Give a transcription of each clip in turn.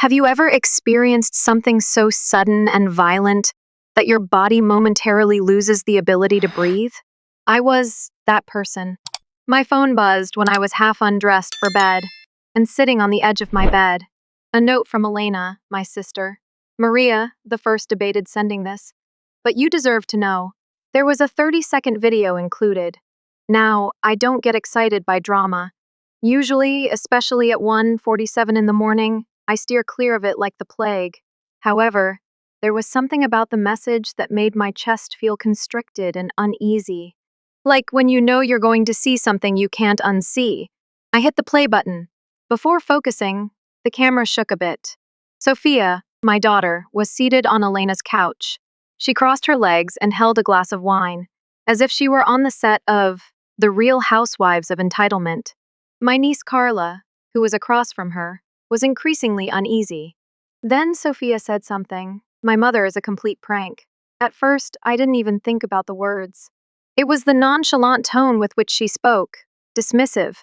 Have you ever experienced something so sudden and violent that your body momentarily loses the ability to breathe? I was that person. My phone buzzed when I was half undressed for bed and sitting on the edge of my bed. A note from Elena, my sister. Maria, the first debated sending this. But you deserve to know. There was a 30-second video included. Now, I don't get excited by drama. Usually, especially at 1:47 in the morning, I steer clear of it like the plague. However, there was something about the message that made my chest feel constricted and uneasy. Like when you know you're going to see something you can't unsee. I hit the play button. Before focusing, the camera shook a bit. Sophia, my daughter, was seated on Elena's couch. She crossed her legs and held a glass of wine, as if she were on the set of The Real Housewives of Entitlement. My niece Carla, who was across from her, was increasingly uneasy. Then Sophia said something. My mother is a complete prank. At first, I didn't even think about the words. It was the nonchalant tone with which she spoke, dismissive,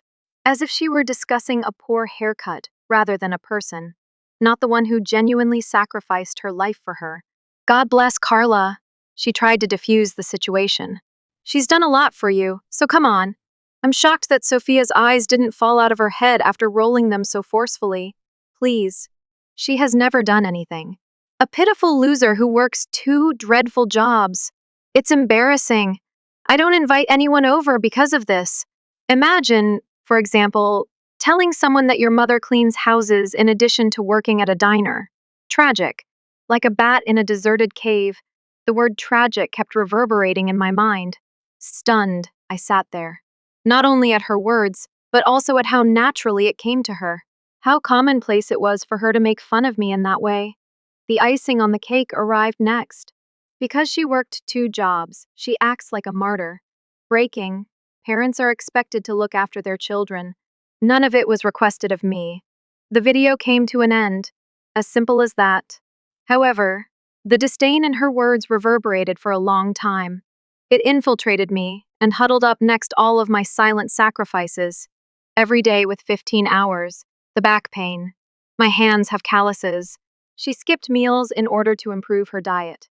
as if she were discussing a poor haircut rather than a person, not the one who genuinely sacrificed her life for her. God bless Carla. She tried to diffuse the situation. She's done a lot for you, so come on. I'm shocked that Sophia's eyes didn't fall out of her head after rolling them so forcefully. Please. She has never done anything. A pitiful loser who works 2 dreadful jobs. It's embarrassing. I don't invite anyone over because of this. Imagine, for example, telling someone that your mother cleans houses in addition to working at a diner. Tragic. Like a bat in a deserted cave, the word tragic kept reverberating in my mind. Stunned, I sat there. Not only at her words, but also at how naturally it came to her. How commonplace it was for her to make fun of me in that way. The icing on the cake arrived next. Because she worked 2 jobs, she acts like a martyr. Breaking. Parents are expected to look after their children. None of it was requested of me. The video came to an end. As simple as that. However, the disdain in her words reverberated for a long time. It infiltrated me and huddled up next all of my silent sacrifices. Every day with 15 hours, the back pain. My hands have calluses. She skipped meals in order to improve her diet.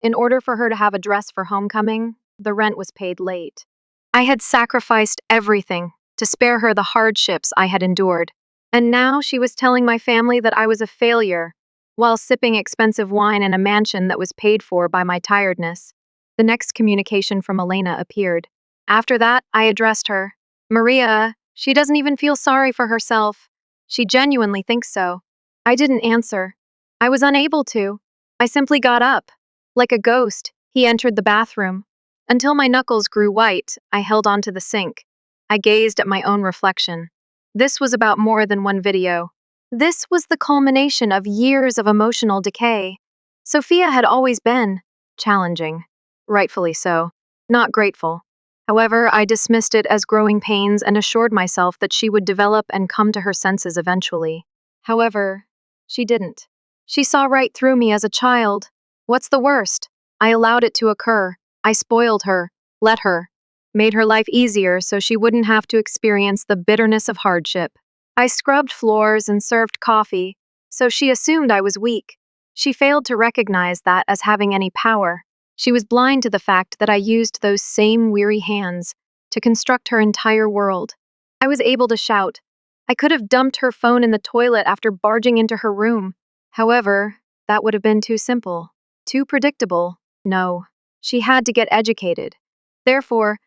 In order for her to have a dress for homecoming, the rent was paid late. I had sacrificed everything to spare her the hardships I had endured. And now she was telling my family that I was a failure, while sipping expensive wine in a mansion that was paid for by my tiredness. The next communication from Elena appeared. After that, I addressed her. Maria, she doesn't even feel sorry for herself. She genuinely thinks so. I didn't answer. I was unable to. I simply got up. Like a ghost, he entered the bathroom. Until my knuckles grew white, I held onto the sink. I gazed at my own reflection. This was about more than one video. This was the culmination of years of emotional decay. Sophia had always been challenging. Rightfully so. Not grateful. However, I dismissed it as growing pains and assured myself that she would develop and come to her senses eventually. However, she didn't. She saw right through me as a child. What's the worst? I allowed it to occur. I spoiled her, let her, made her life easier so she wouldn't have to experience the bitterness of hardship. I scrubbed floors and served coffee, so she assumed I was weak. She failed to recognize that as having any power. She was blind to the fact that I used those same weary hands to construct her entire world. I was able to shout. I could have dumped her phone in the toilet after barging into her room. However, that would have been too simple. Too predictable. No. She had to get educated. Therefore,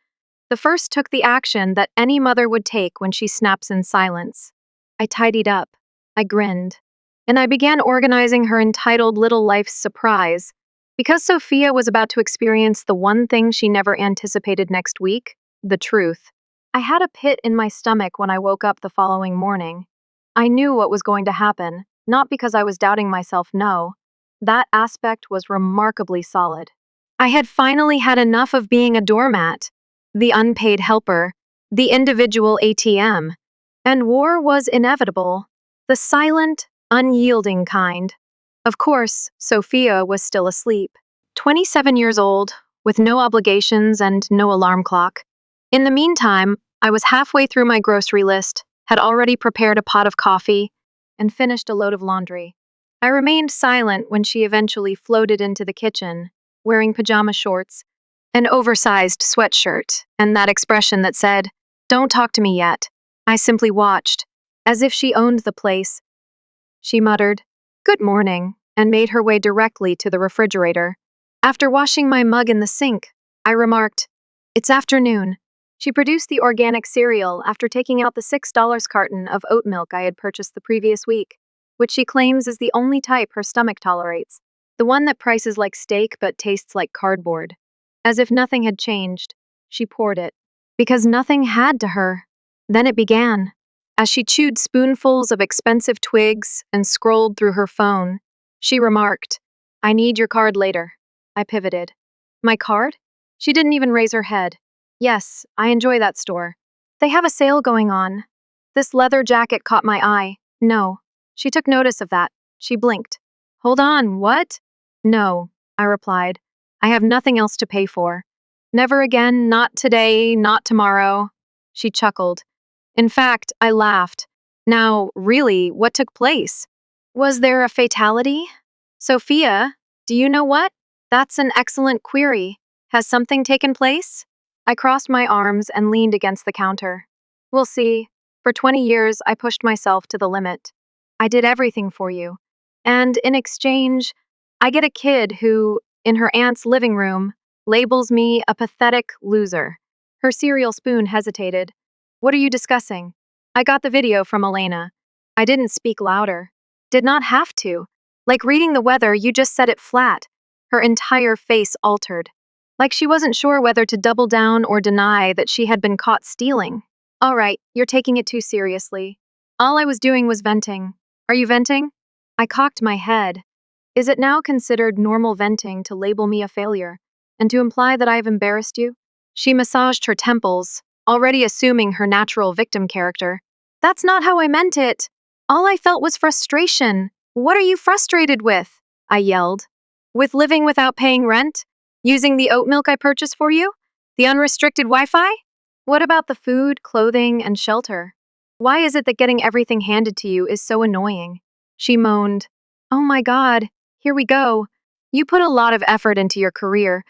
the first took the action that any mother would take when she snaps in silence. I tidied up. I grinned. And I began organizing her entitled little life's surprise. Because Sophia was about to experience the one thing she never anticipated next week, the truth. I had a pit in my stomach when I woke up the following morning. I knew what was going to happen, not because I was doubting myself, no. That aspect was remarkably solid. I had finally had enough of being a doormat, the unpaid helper, the individual ATM, and war was inevitable, the silent, unyielding kind. Of course, Sophia was still asleep. 27 years old, with no obligations and no alarm clock. In the meantime, I was halfway through my grocery list, had already prepared a pot of coffee, and finished a load of laundry. I remained silent when she eventually floated into the kitchen, wearing pajama shorts, an oversized sweatshirt, and that expression that said, "Don't talk to me yet." I simply watched, as if she owned the place. She muttered, "Good morning," and made her way directly to the refrigerator. After washing my mug in the sink, I remarked, "It's afternoon." She produced the organic cereal after taking out the $6 carton of oat milk I had purchased the previous week, which she claims is the only type her stomach tolerates, the one that prices like steak but tastes like cardboard. As if nothing had changed, she poured it. Because nothing had to her. Then it began. As she chewed spoonfuls of expensive twigs and scrolled through her phone, she remarked, "I need your card later." I pivoted. "My card?" She didn't even raise her head. "Yes, I enjoy that store. They have a sale going on." This leather jacket caught my eye. "No." She took notice of that. She blinked. "Hold on, what?" "No," I replied. "I have nothing else to pay for. Never again, not today, not tomorrow." She chuckled. In fact, I laughed. Now, really, what took place? Was there a fatality? Sophia, do you know what? That's an excellent query. Has something taken place? I crossed my arms and leaned against the counter. We'll see. For 20 years, I pushed myself to the limit. I did everything for you. And in exchange, I get a kid who, in her aunt's living room, labels me a pathetic loser. Her cereal spoon hesitated. "What are you discussing?" "I got the video from Elena." I didn't speak louder. Did not have to. Like reading the weather, you just said it flat. Her entire face altered. Like she wasn't sure whether to double down or deny that she had been caught stealing. "All right, you're taking it too seriously." All I was doing was venting. "Are you venting?" I cocked my head. Is it now considered normal venting to label me a failure and to imply that I have embarrassed you? She massaged her temples, already assuming her natural victim character. "That's not how I meant it. All I felt was frustration." "What are you frustrated with?" I yelled. "With living without paying rent? Using the oat milk I purchased for you? The unrestricted Wi-Fi? What about the food, clothing, and shelter? Why is it that getting everything handed to you is so annoying?" She moaned. "Oh my God, here we go. You put a lot of effort into your career,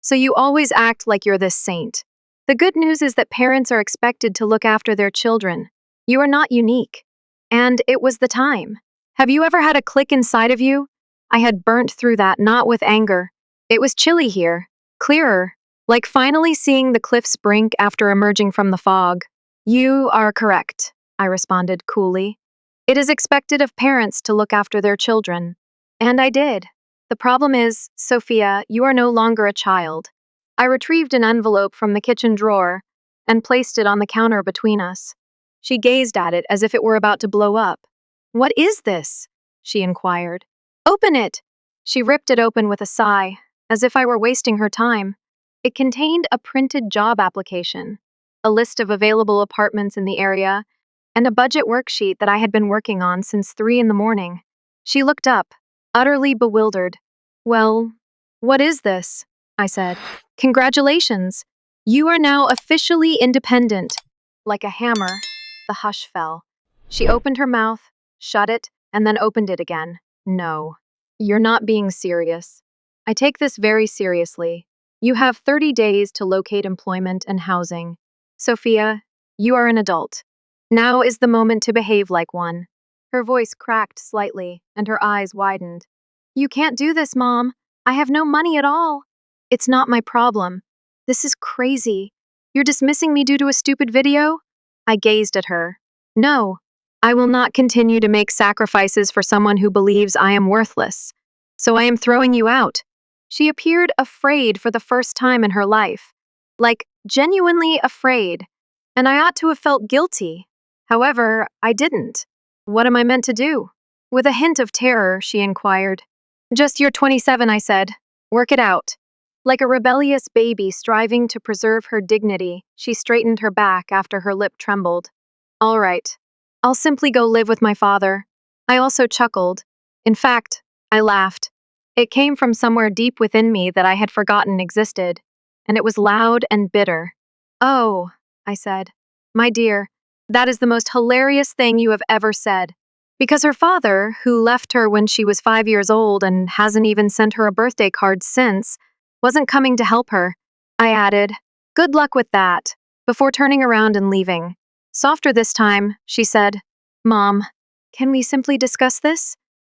so you always act like you're this saint. The good news is that parents are expected to look after their children. You are not unique. And it was the time. Have you ever had a click inside of you? I had burnt through that, not with anger. It was chilly here, clearer, like finally seeing the cliff's brink after emerging from the fog. "You are correct," I responded coolly. "It is expected of parents to look after their children." And I did. The problem is, Sophia, you are no longer a child. I retrieved an envelope from the kitchen drawer and placed it on the counter between us. She gazed at it as if it were about to blow up. "What is this?" she inquired. "Open it!" She ripped it open with a sigh, as if I were wasting her time. It contained a printed job application, a list of available apartments in the area, and a budget worksheet that I had been working on since 3 in the morning. She looked up, utterly bewildered. "Well, what is this?" I said. "Congratulations! You are now officially independent." Like a hammer, the hush fell. She opened her mouth, shut it, and then opened it again. "No. You're not being serious." "I take this very seriously. You have 30 days to locate employment and housing. Sophia, you are an adult. Now is the moment to behave like one." Her voice cracked slightly, and her eyes widened. "You can't do this, Mom. I have no money at all." "It's not my problem. This is crazy. You're dismissing me due to a stupid video?" I gazed at her. "No. I will not continue to make sacrifices for someone who believes I am worthless. So I am throwing you out." She appeared afraid for the first time in her life. Like, genuinely afraid. And I ought to have felt guilty. However, I didn't. "What am I meant to do?" With a hint of terror, she inquired. "Just you're 27, I said. Work it out." Like a rebellious baby striving to preserve her dignity, she straightened her back after her lip trembled. "All right. I'll simply go live with my father." I also chuckled. In fact, I laughed. It came from somewhere deep within me that I had forgotten existed, and it was loud and bitter. "Oh," I said. "My dear, that is the most hilarious thing you have ever said." Because her father, who left her when she was 5 years old and hasn't even sent her a birthday card since, wasn't coming to help her. I added, "Good luck with that," before turning around and leaving. Softer this time, she said, "Mom, can we simply discuss this?"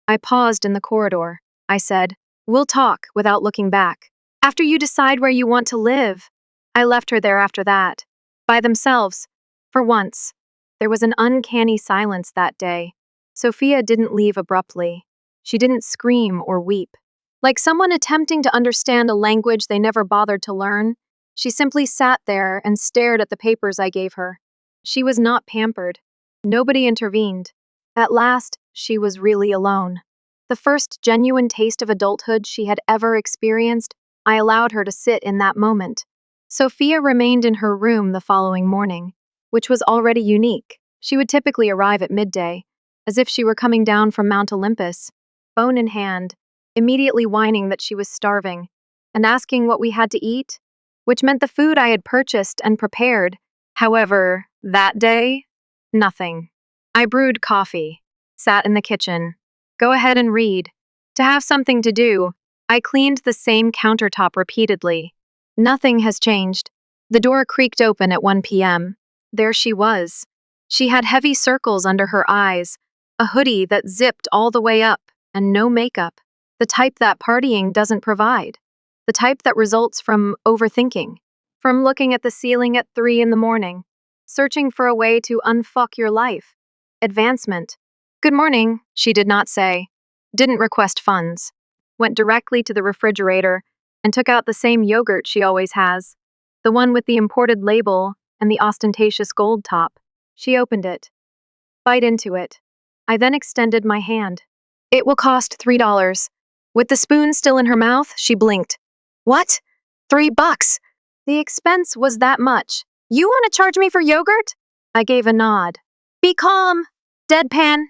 I paused in the corridor. I said, "We'll talk," without looking back. "After you decide where you want to live." I left her there after that. By themselves. For once. There was an uncanny silence that day. Sophia didn't leave abruptly. She didn't scream or weep. Like someone attempting to understand a language they never bothered to learn, she simply sat there and stared at the papers I gave her. She was not pampered. Nobody intervened. At last, she was really alone. The first genuine taste of adulthood she had ever experienced, I allowed her to sit in that moment. Sophia remained in her room the following morning, which was already unique. She would typically arrive at midday, as if she were coming down from Mount Olympus, phone in hand, immediately whining that she was starving, and asking what we had to eat, which meant the food I had purchased and prepared. However, that day, nothing. I brewed coffee, sat in the kitchen. Go ahead and read. To have something to do, I cleaned the same countertop repeatedly. Nothing has changed. The door creaked open at 1 p.m. There she was. She had heavy circles under her eyes, a hoodie that zipped all the way up, and no makeup. The type that partying doesn't provide. The type that results from overthinking. From looking at the ceiling at 3 in the morning. Searching for a way to unfuck your life. Advancement. "Good morning," she did not say. Didn't request funds. Went directly to the refrigerator and took out the same yogurt she always has. The one with the imported label and the ostentatious gold top. She opened it. Bite into it. I then extended my hand. "It will cost $3. With the spoon still in her mouth, she blinked. "What? $3? The expense was that much. You want to charge me for yogurt?" I gave a nod. "Be calm." Deadpan.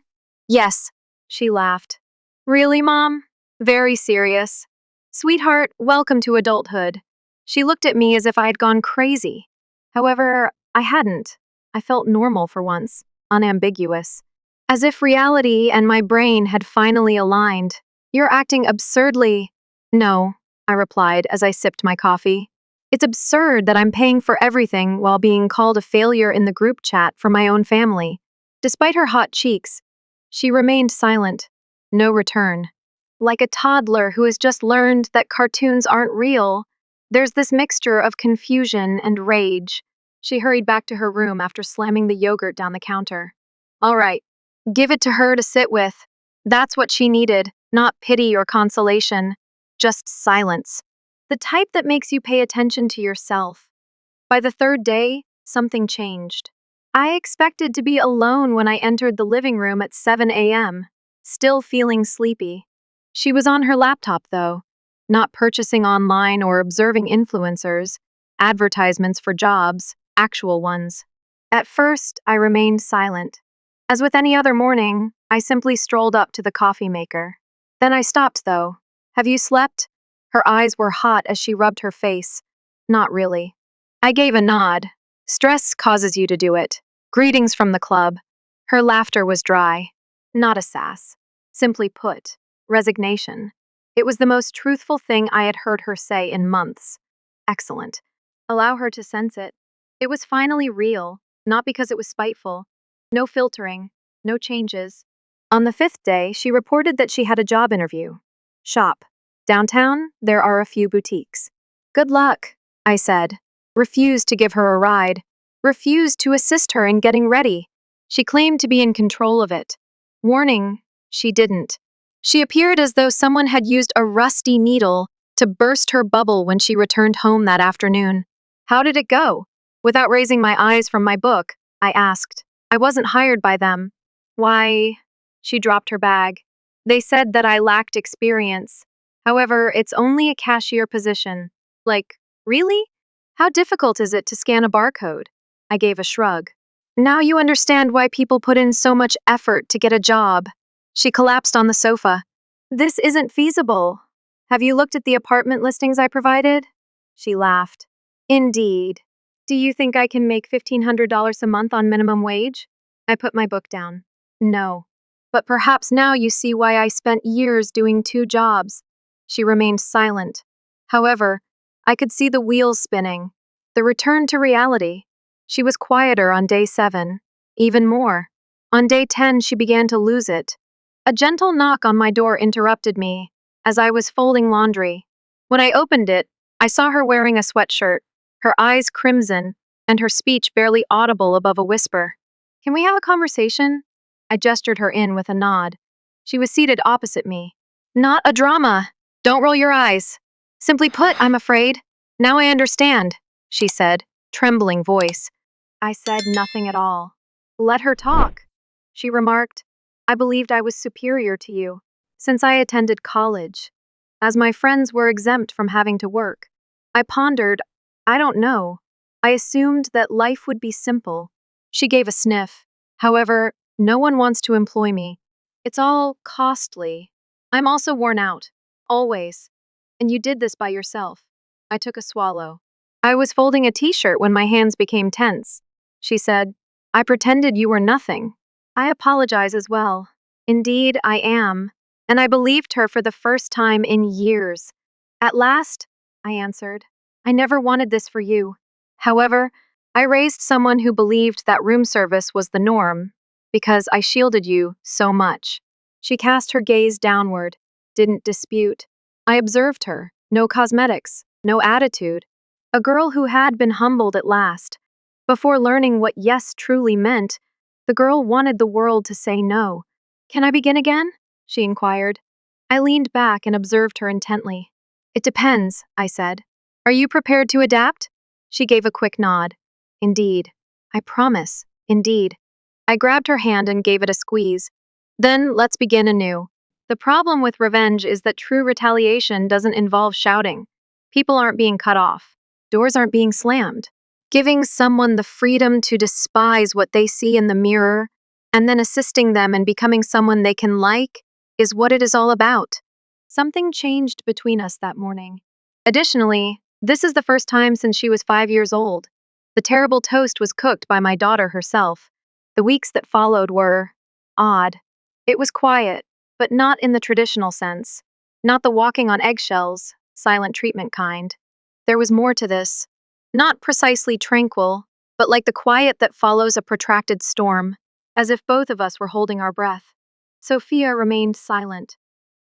"Yes." She laughed. "Really, Mom?" Very serious. "Sweetheart, welcome to adulthood." She looked at me as if I had gone crazy. However, I hadn't. I felt normal for once, unambiguous. As if reality and my brain had finally aligned. "You're acting absurdly." "No," I replied as I sipped my coffee. "It's absurd that I'm paying for everything while being called a failure in the group chat from my own family." Despite her hot cheeks, she remained silent. No return. Like a toddler who has just learned that cartoons aren't real, there's this mixture of confusion and rage. She hurried back to her room after slamming the yogurt down the counter. "All right, give it to her to sit with." That's what she needed, not pity or consolation, just silence. The type that makes you pay attention to yourself. By the third day, something changed. I expected to be alone when I entered the living room at 7 a.m., still feeling sleepy. She was on her laptop, though, not purchasing online or observing influencers, advertisements for jobs, actual ones. At first, I remained silent. As with any other morning, I simply strolled up to the coffee maker. Then I stopped, though. "Have you slept?" Her eyes were hot as she rubbed her face. "Not really." I gave a nod. "Stress causes you to do it. Greetings from the club." Her laughter was dry. Not a sass. Simply put, resignation. It was the most truthful thing I had heard her say in months. Excellent. Allow her to sense it. It was finally real, not because it was spiteful. No filtering, no changes. On the 5th day, she reported that she had a job interview. Shop. Downtown, there are a few boutiques. "Good luck," I said. Refused to give her a ride. Refused to assist her in getting ready. She claimed to be in control of it. Warning, she didn't. She appeared as though someone had used a rusty needle to burst her bubble when she returned home that afternoon. "How did it go?" Without raising my eyes from my book, I asked. "I wasn't hired by them." "Why?" She dropped her bag. "They said that I lacked experience. However, it's only a cashier position." Like, really? How difficult is it to scan a barcode? I gave a shrug. "Now you understand why people put in so much effort to get a job." She collapsed on the sofa. "This isn't feasible. Have you looked at the apartment listings I provided?" She laughed. "Indeed. Do you think I can make $1,500 a month on minimum wage?" I put my book down. "No. but perhaps now you see why I spent years doing two jobs." She remained silent. However, I could see the wheels spinning. The return to reality. She was quieter on day 7. Even more. On day 10, she began to lose it. A gentle knock on my door interrupted me as I was folding laundry. When I opened it, I saw her wearing a sweatshirt, her eyes crimson, and her speech barely audible above a whisper. "Can we have a conversation?" I gestured her in with a nod. She was seated opposite me. "Not a drama. Don't roll your eyes. Simply put, I'm afraid. Now I understand," she said, trembling voice. I said nothing at all. "Let her talk," she remarked. "I believed I was superior to you, since I attended college. As my friends were exempt from having to work, I pondered, I don't know. I assumed that life would be simple." She gave a sniff. "However, no one wants to employ me. It's all costly. I'm also worn out. Always. And you did this by yourself." I took a swallow. "I was folding a t-shirt when my hands became tense." She said, "I pretended you were nothing." I apologize as well. Indeed, I am. And I believed her for the first time in years. "At last," I answered, "I never wanted this for you. However, I raised someone who believed that room service was the norm, because I shielded you so much." She cast her gaze downward, didn't dispute. I observed her. No cosmetics, no attitude. A girl who had been humbled at last. Before learning what yes truly meant, the girl wanted the world to say no. "Can I begin again?" she inquired. I leaned back and observed her intently. "It depends," I said. "Are you prepared to adapt?" She gave a quick nod. "Indeed. I promise. Indeed." I grabbed her hand and gave it a squeeze. "Then let's begin anew. The problem with revenge is that true retaliation doesn't involve shouting. People aren't being cut off. Doors aren't being slammed. Giving someone the freedom to despise what they see in the mirror and then assisting them in becoming someone they can like is what it is all about." Something changed between us that morning. Additionally, this is the first time since she was 5 years old. The terrible toast was cooked by my daughter herself. The weeks that followed were odd. It was quiet, but not in the traditional sense. Not the walking on eggshells, silent treatment kind. There was more to this. Not precisely tranquil, but like the quiet that follows a protracted storm, as if both of us were holding our breath. Sophia remained silent.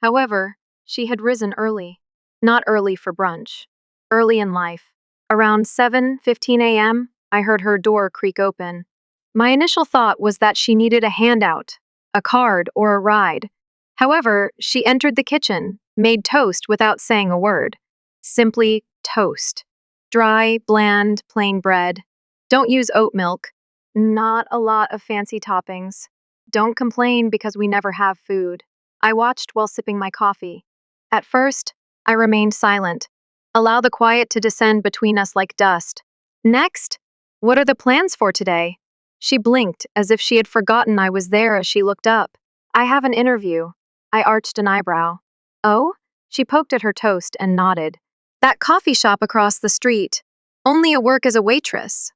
However, she had risen early. Not early for brunch. Early in life. Around 7:15 a.m., I heard her door creak open. My initial thought was that she needed a handout, a card, or a ride. However, she entered the kitchen, made toast without saying a word. Simply toast. Dry, bland, plain bread. Don't use oat milk. Not a lot of fancy toppings. Don't complain because we never have food. I watched while sipping my coffee. At first, I remained silent. Allow the quiet to descend between us like dust. "Next, what are the plans for today?" She blinked as if she had forgotten I was there as she looked up. "I have an interview." I arched an eyebrow. "Oh?" She poked at her toast and nodded. "That coffee shop across the street. Only a work as a waitress.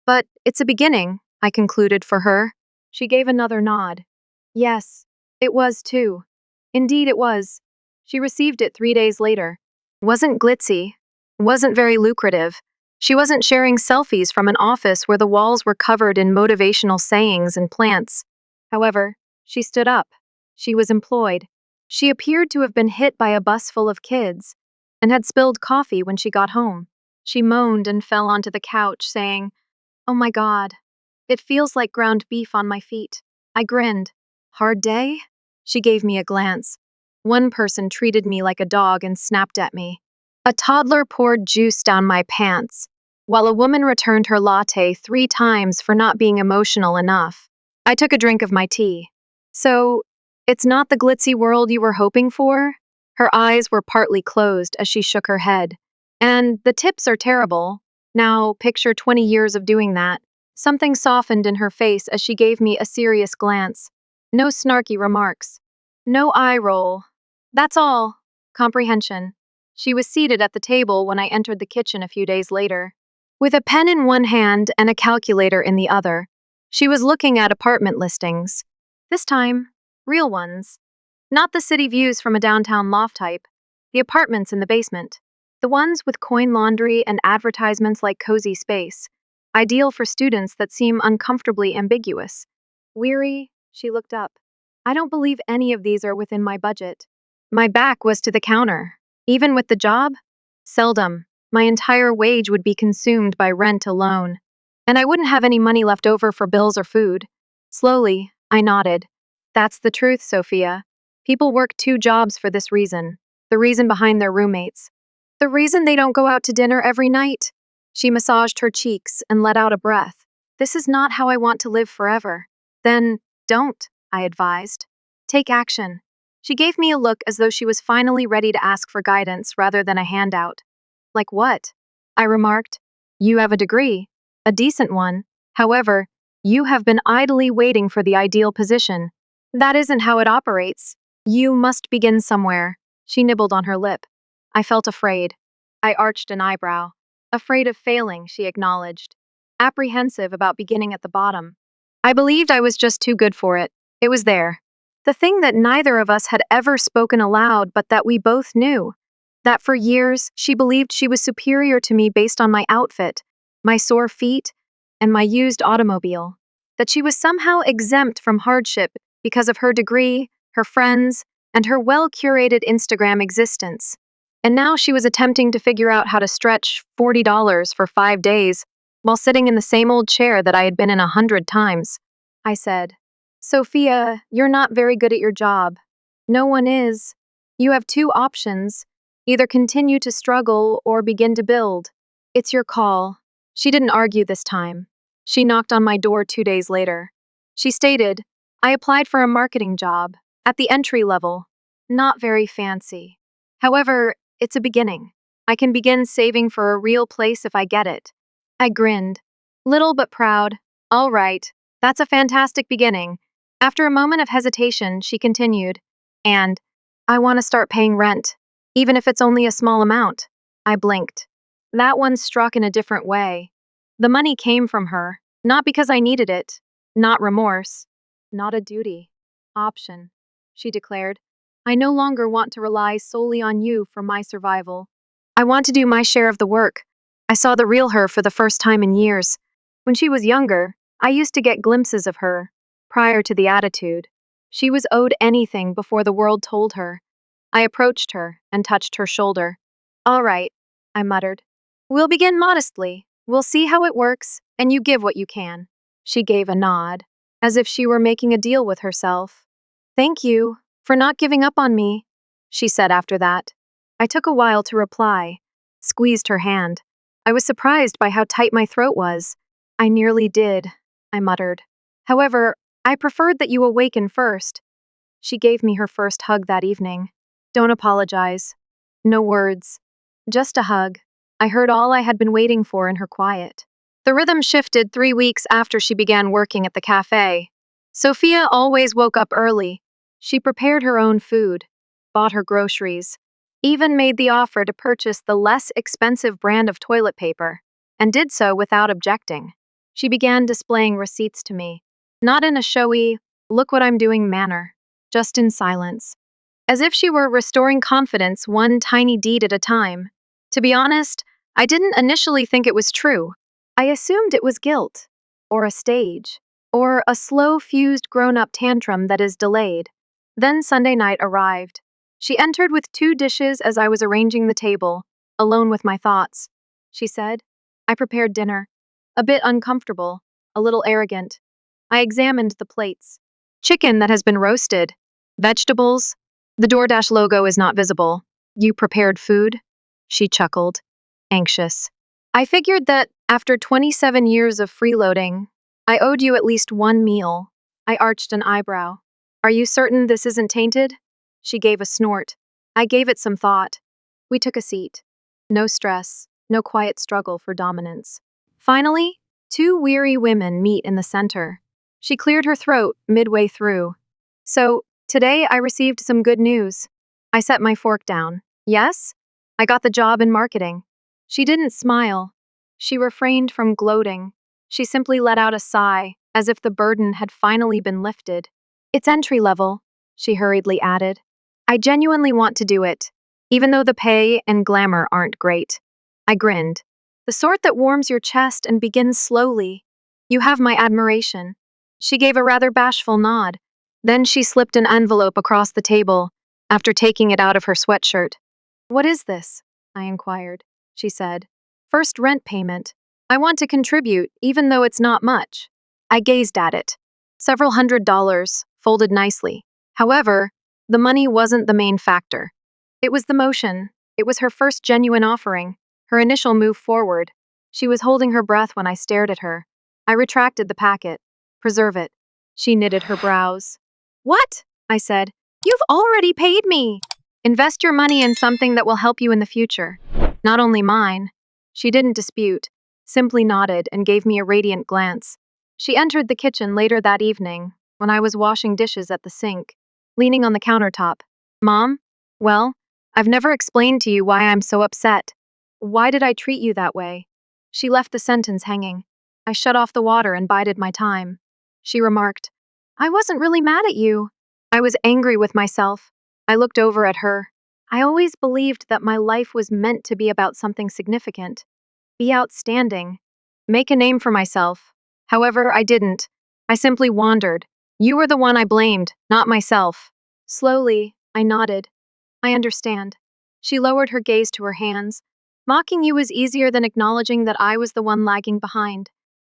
But it's a beginning," I concluded for her. She gave another nod. Yes, it was too. Indeed it was. She received it 3 days later. Wasn't glitzy. Wasn't very lucrative. She wasn't sharing selfies from an office where the walls were covered in motivational sayings and plants. However, she stood up. She was employed. She appeared to have been hit by a bus full of kids and had spilled coffee when she got home. She moaned and fell onto the couch, saying, "Oh my God, it feels like ground beef on my feet." I grinned. "Hard day?" She gave me a glance. One person treated me like a dog and snapped at me. A toddler poured juice down my pants, while a woman returned her latte 3 times for not being emotional enough. I took a drink of my tea. "So, it's not the glitzy world you were hoping for?" Her eyes were partly closed as she shook her head. "And the tips are terrible. Now, picture 20 years of doing that." Something softened in her face as she gave me a serious glance. No snarky remarks. No eye roll. That's all. Comprehension. She was seated at the table when I entered the kitchen a few days later. With a pen in one hand and a calculator in the other, she was looking at apartment listings. This time, Real ones. Not the city views from a downtown loft type, the apartments in the basement. The ones with coin laundry and advertisements like cozy space, ideal for students that seem uncomfortably ambiguous. Weary, she looked up. I don't believe any of these are within my budget. My back was to the counter. Even with the job? Seldom. My entire wage would be consumed by rent alone. And I wouldn't have any money left over for bills or food. Slowly, I nodded. That's the truth, Sophia. People work two jobs for this reason. The reason behind their roommates. The reason they don't go out to dinner every night. She massaged her cheeks and let out a breath. This is not how I want to live forever. Then, don't, I advised. Take action. She gave me a look as though she was finally ready to ask for guidance rather than a handout. Like what? I remarked. You have a degree, a decent one. However, you have been idly waiting for the ideal position. That isn't how it operates. You must begin somewhere. She nibbled on her lip. I felt afraid. I arched an eyebrow. Afraid of failing, she acknowledged. Apprehensive about beginning at the bottom. I believed I was just too good for it. It was there. The thing that neither of us had ever spoken aloud, but that we both knew. That for years, she believed she was superior to me based on my outfit, my sore feet, and my used automobile. That she was somehow exempt from hardship because of her degree, her friends, and her well-curated Instagram existence. And now she was attempting to figure out how to stretch $40 for 5 days while sitting in the same old chair that I had been in 100 times. I said, Sophia, you're not very good at your job. No one is. You have two options. Either continue to struggle or begin to build. It's your call. She didn't argue this time. She knocked on my door 2 days later. She stated, I applied for a marketing job, at the entry level. Not very fancy. However, it's a beginning. I can begin saving for a real place if I get it. I grinned. Little but proud. All right. That's a fantastic beginning. After a moment of hesitation, she continued, and I want to start paying rent, even if it's only a small amount. I blinked. That one struck in a different way. The money came from her, not because I needed it, not remorse, not a duty. Option, she declared. I no longer want to rely solely on you for my survival. I want to do my share of the work. I saw the real her for the first time in years. When she was younger, I used to get glimpses of her, prior to the attitude. She was owed anything before the world told her. I approached her and touched her shoulder. All right, I muttered. We'll begin modestly. We'll see how it works, and you give what you can. She gave a nod, as if she were making a deal with herself. Thank you for not giving up on me, she said after that. I took a while to reply, squeezed her hand. I was surprised by how tight my throat was. I nearly did, I muttered. However, I preferred that you awaken first. She gave me her first hug that evening. Don't apologize. No words. Just a hug. I heard all I had been waiting for in her quiet. The rhythm shifted 3 weeks after she began working at the cafe. Sophia always woke up early. She prepared her own food, bought her groceries, even made the offer to purchase the less expensive brand of toilet paper, and did so without objecting. She began displaying receipts to me, not in a showy, look what I'm doing manner, just in silence. As if she were restoring confidence one tiny deed at a time. To be honest, I didn't initially think it was true. I assumed it was guilt, or a stage, or a slow-fused grown-up tantrum that is delayed. Then Sunday night arrived. She entered with 2 dishes as I was arranging the table, alone with my thoughts. She said, I prepared dinner. A bit uncomfortable, a little arrogant. I examined the plates. Chicken that has been roasted. Vegetables. The DoorDash logo is not visible. You prepared food? She chuckled, anxious. I figured that, after 27 years of freeloading, I owed you at least 1 meal. I arched an eyebrow. Are you certain this isn't tainted? She gave a snort. I gave it some thought. We took a seat. No stress, no quiet struggle for dominance. Finally, 2 weary women meet in the center. She cleared her throat midway through. So, today I received some good news. I set my fork down. Yes? I got the job in marketing. She didn't smile. She refrained from gloating. She simply let out a sigh, as if the burden had finally been lifted. It's entry level, she hurriedly added. I genuinely want to do it, even though the pay and glamour aren't great. I grinned. The sort that warms your chest and begins slowly. You have my admiration. She gave a rather bashful nod. Then she slipped an envelope across the table, after taking it out of her sweatshirt. What is this? I inquired. She said. First rent payment. I want to contribute, even though it's not much. I gazed at it. Several $100s, folded nicely. However, the money wasn't the main factor. It was the motion. It was her first genuine offering, her initial move forward. She was holding her breath when I stared at her. I retracted the packet. Preserve it. She knitted her brows. What? I said. You've already paid me. Invest your money in something that will help you in the future. Not only mine. She didn't dispute, simply nodded and gave me a radiant glance. She entered the kitchen later that evening, when I was washing dishes at the sink, leaning on the countertop. Mom? Well, I've never explained to you why I'm so upset. Why did I treat you that way? She left the sentence hanging. I shut off the water and bided my time. She remarked, I wasn't really mad at you. I was angry with myself. I looked over at her. I always believed that my life was meant to be about something significant. Be outstanding. Make a name for myself. However, I didn't. I simply wandered. You were the one I blamed, not myself. Slowly, I nodded. I understand. She lowered her gaze to her hands. Mocking you was easier than acknowledging that I was the one lagging behind.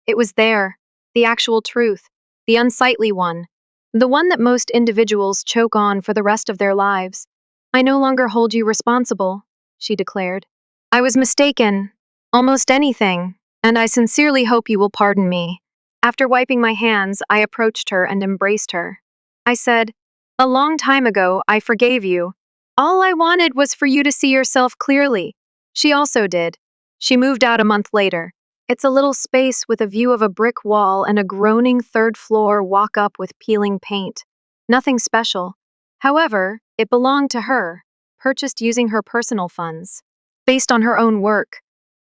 It was there, the actual truth, the unsightly one, the one that most individuals choke on for the rest of their lives. I no longer hold you responsible, she declared. I was mistaken, almost anything, and I sincerely hope you will pardon me. After wiping my hands, I approached her and embraced her. I said, a long time ago, I forgave you. All I wanted was for you to see yourself clearly. She also did. She moved out a month later. It's a little space with a view of a brick wall and a groaning third floor walk up with peeling paint. Nothing special. However, it belonged to her, purchased using her personal funds, based on her own work.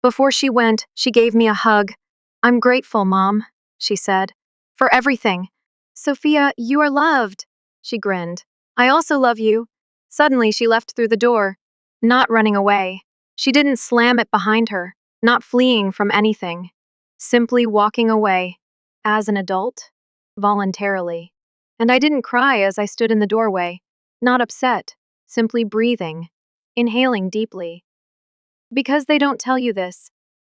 Before she went, she gave me a hug. I'm grateful, Mom, she said, for everything. Sophia, you are loved, she grinned. I also love you. Suddenly, she left through the door, not running away. She didn't slam it behind her, not fleeing from anything, simply walking away, as an adult, voluntarily. And I didn't cry as I stood in the doorway, not upset, simply breathing, inhaling deeply. Because they don't tell you this,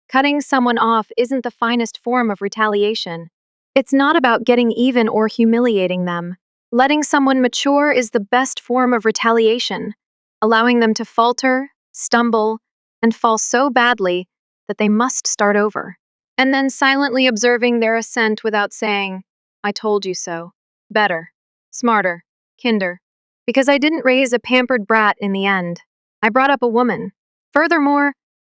cutting someone off isn't the finest form of retaliation. It's not about getting even or humiliating them. Letting someone mature is the best form of retaliation, allowing them to falter, stumble, and fall so badly that they must start over. And then silently observing their ascent without saying, I told you so. Better, smarter, kinder. Because I didn't raise a pampered brat in the end. I brought up a woman. Furthermore,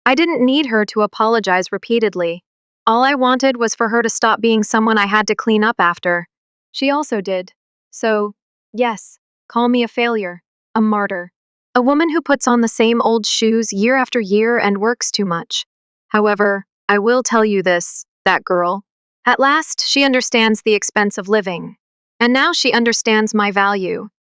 I didn't need her to apologize repeatedly. All I wanted was for her to stop being someone I had to clean up after. She also did. So, yes, call me a failure, a martyr, a woman who puts on the same old shoes year after year and works too much. However, I will tell you this, that girl. At last, she understands the expense of living. And now she understands my value.